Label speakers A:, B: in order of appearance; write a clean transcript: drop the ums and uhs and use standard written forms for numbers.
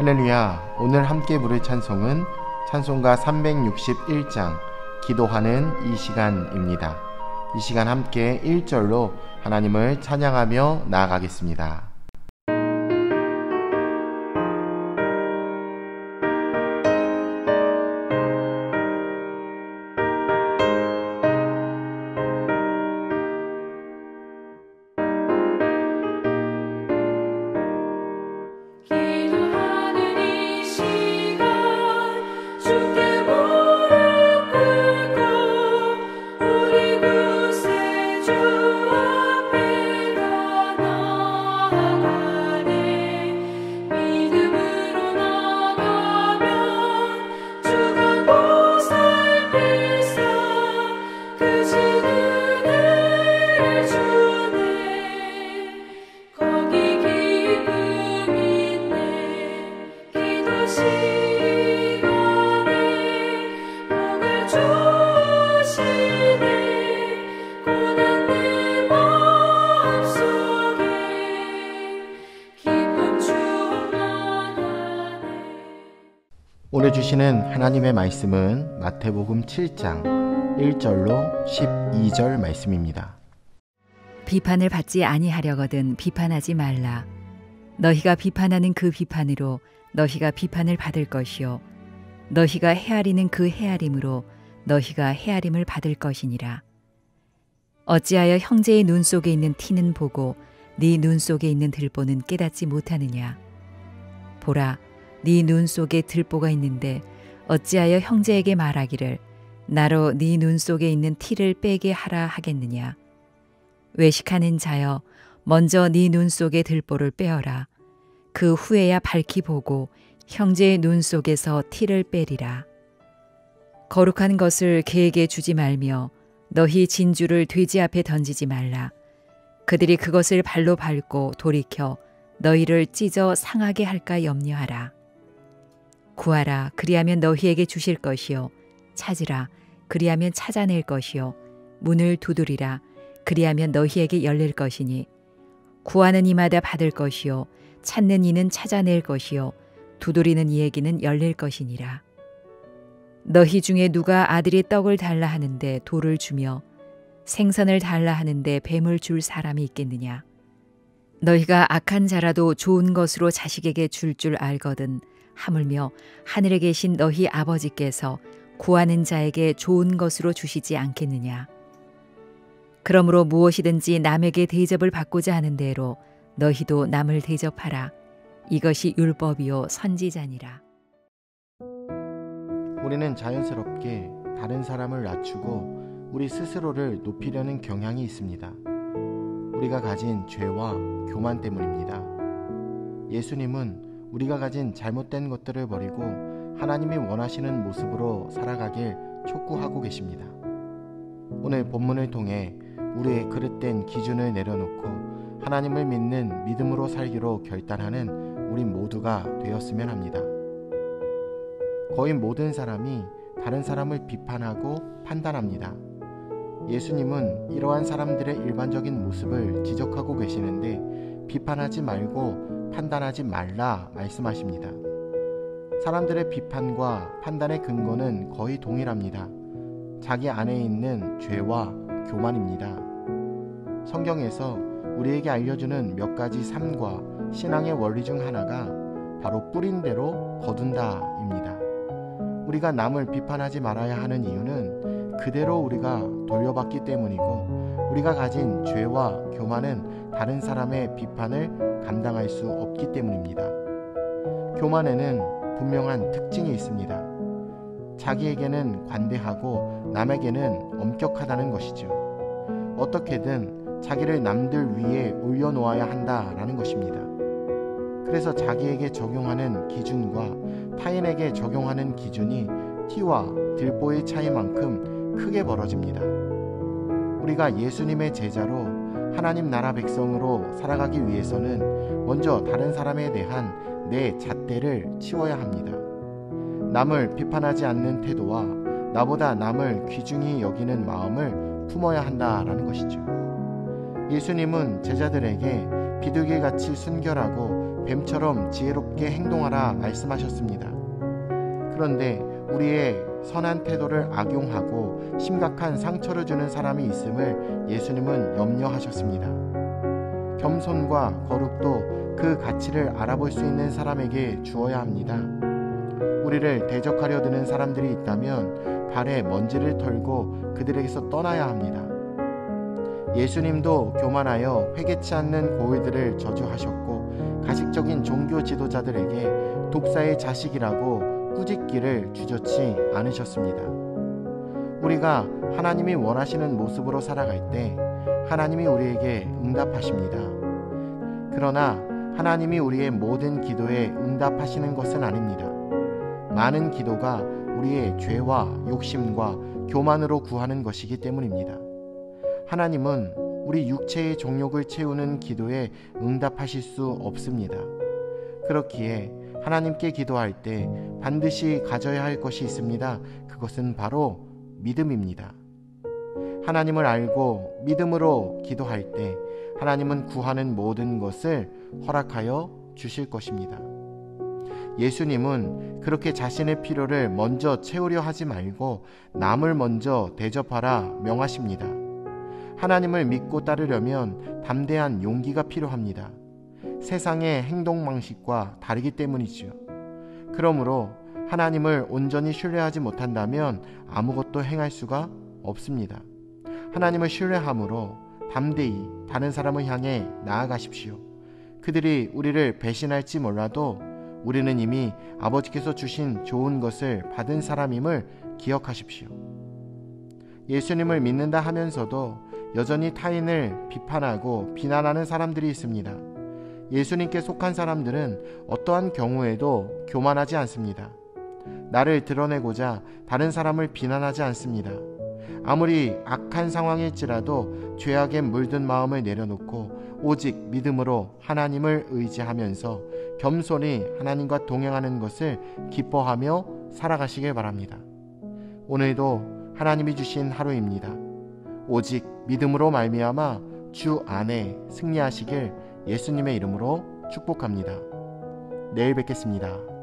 A: 할렐루야. 오늘 함께 부를 찬송은 찬송가 361장 기도하는 이 시간입니다. 이 시간 함께 1절로 하나님을 찬양하며 나아가겠습니다. 오늘 주시는 하나님의 말씀은 마태복음 7장 1절로 12절 말씀입니다.
B: 비판을 받지 아니하려거든 비판하지 말라. 너희가 비판하는 그 비판으로 너희가 비판을 받을 것이요 너희가 헤아리는 그 헤아림으로 너희가 헤아림을 받을 것이니라. 어찌하여 형제의 눈 속에 있는 티는 보고 네 눈 속에 있는 들보는 깨닫지 못하느냐. 보라, 네 눈 속에 들보가 있는데 어찌하여 형제에게 말하기를 나로 네 눈 속에 있는 티를 빼게 하라 하겠느냐. 외식하는 자여, 먼저 네 눈 속에 들보를 빼어라. 그 후에야 밝히 보고 형제의 눈 속에서 티를 빼리라. 거룩한 것을 개에게 주지 말며 너희 진주를 돼지 앞에 던지지 말라. 그들이 그것을 발로 밟고 돌이켜 너희를 찢어 상하게 할까 염려하라. 구하라, 그리하면 너희에게 주실 것이요 찾으라, 그리하면 찾아낼 것이요 문을 두드리라, 그리하면 너희에게 열릴 것이니 구하는 이마다 받을 것이요 찾는 이는 찾아낼 것이요 두드리는 이에게는 열릴 것이니라. 너희 중에 누가 아들이 떡을 달라 하는데 돌을 주며 생선을 달라 하는데 뱀을 줄 사람이 있겠느냐. 너희가 악한 자라도 좋은 것으로 자식에게 줄 알거든 하물며 하늘에 계신 너희 아버지께서 구하는 자에게 좋은 것으로 주시지 않겠느냐. 그러므로 무엇이든지 남에게 대접을 받고자 하는 대로 너희도 남을 대접하라. 이것이 율법이요 선지자니라.
A: 우리는 자연스럽게 다른 사람을 낮추고 우리 스스로를 높이려는 경향이 있습니다. 우리가 가진 죄와 교만 때문입니다. 예수님은 우리가 가진 잘못된 것들을 버리고 하나님이 원하시는 모습으로 살아가길 촉구하고 계십니다. 오늘 본문을 통해 우리의 그릇된 기준을 내려놓고 하나님을 믿는 믿음으로 살기로 결단하는 우리 모두가 되었으면 합니다. 거의 모든 사람이 다른 사람을 비판하고 판단합니다. 예수님은 이러한 사람들의 일반적인 모습을 지적하고 계시는데 비판하지 말고 판단하지 말라 말씀하십니다. 사람들의 비판과 판단의 근거는 거의 동일합니다. 자기 안에 있는 죄와 교만입니다. 성경에서 우리에게 알려주는 몇 가지 삶과 신앙의 원리 중 하나가 바로 뿌린 대로 거둔다입니다. 우리가 남을 비판하지 말아야 하는 이유는 그대로 우리가 돌려받기 때문이고 우리가 가진 죄와 교만은 다른 사람의 비판을 감당할 수 없기 때문입니다. 교만에는 분명한 특징이 있습니다. 자기에게는 관대하고 남에게는 엄격하다는 것이죠. 어떻게든 자기를 남들 위에 올려놓아야 한다라는 것입니다. 그래서 자기에게 적용하는 기준과 타인에게 적용하는 기준이 티와 들보의 차이만큼 크게 벌어집니다. 우리가 예수님의 제자로 하나님 나라 백성으로 살아가기 위해서는 먼저 다른 사람에 대한 내 잣대를 치워야 합니다. 남을 비판하지 않는 태도와 나보다 남을 귀중히 여기는 마음을 품어야 한다라는 것이죠. 예수님은 제자들에게 비둘기같이 순결하고 뱀처럼 지혜롭게 행동하라 말씀하셨습니다. 그런데 우리의 선한 태도를 악용하고 심각한 상처를 주는 사람이 있음을 예수님은 염려하셨습니다. 겸손과 거룩도 그 가치를 알아볼 수 있는 사람에게 주어야 합니다. 우리를 대적하려 드는 사람들이 있다면 발에 먼지를 털고 그들에게서 떠나야 합니다. 예수님도 교만하여 회개치 않는 고을들을 저주하셨고 가식적인 종교 지도자들에게 독사의 자식이라고 꾸짖기를 주저치 않으셨습니다. 우리가 하나님이 원하시는 모습으로 살아갈 때 하나님이 우리에게 응답하십니다. 그러나 하나님이 우리의 모든 기도에 응답하시는 것은 아닙니다. 많은 기도가 우리의 죄와 욕심과 교만으로 구하는 것이기 때문입니다. 하나님은 우리 육체의 정욕을 채우는 기도에 응답하실 수 없습니다. 그렇기에 하나님께 기도할 때 반드시 가져야 할 것이 있습니다. 그것은 바로 믿음입니다. 하나님을 알고 믿음으로 기도할 때 하나님은 구하는 모든 것을 허락하여 주실 것입니다. 예수님은 그렇게 자신의 필요를 먼저 채우려 하지 말고 남을 먼저 대접하라 명하십니다. 하나님을 믿고 따르려면 담대한 용기가 필요합니다. 세상의 행동 방식과 다르기 때문이지요. 그러므로 하나님을 온전히 신뢰하지 못한다면 아무것도 행할 수가 없습니다. 하나님을 신뢰함으로 담대히 다른 사람을 향해 나아가십시오. 그들이 우리를 배신할지 몰라도 우리는 이미 아버지께서 주신 좋은 것을 받은 사람임을 기억하십시오. 예수님을 믿는다 하면서도 여전히 타인을 비판하고 비난하는 사람들이 있습니다. 예수님께 속한 사람들은 어떠한 경우에도 교만하지 않습니다. 나를 드러내고자 다른 사람을 비난하지 않습니다. 아무리 악한 상황일지라도 죄악에 물든 마음을 내려놓고 오직 믿음으로 하나님을 의지하면서 겸손히 하나님과 동행하는 것을 기뻐하며 살아가시길 바랍니다. 오늘도 하나님이 주신 하루입니다. 오직 믿음으로 말미암아 주 안에 승리하시길 예수님의 이름으로 축복합니다. 내일 뵙겠습니다.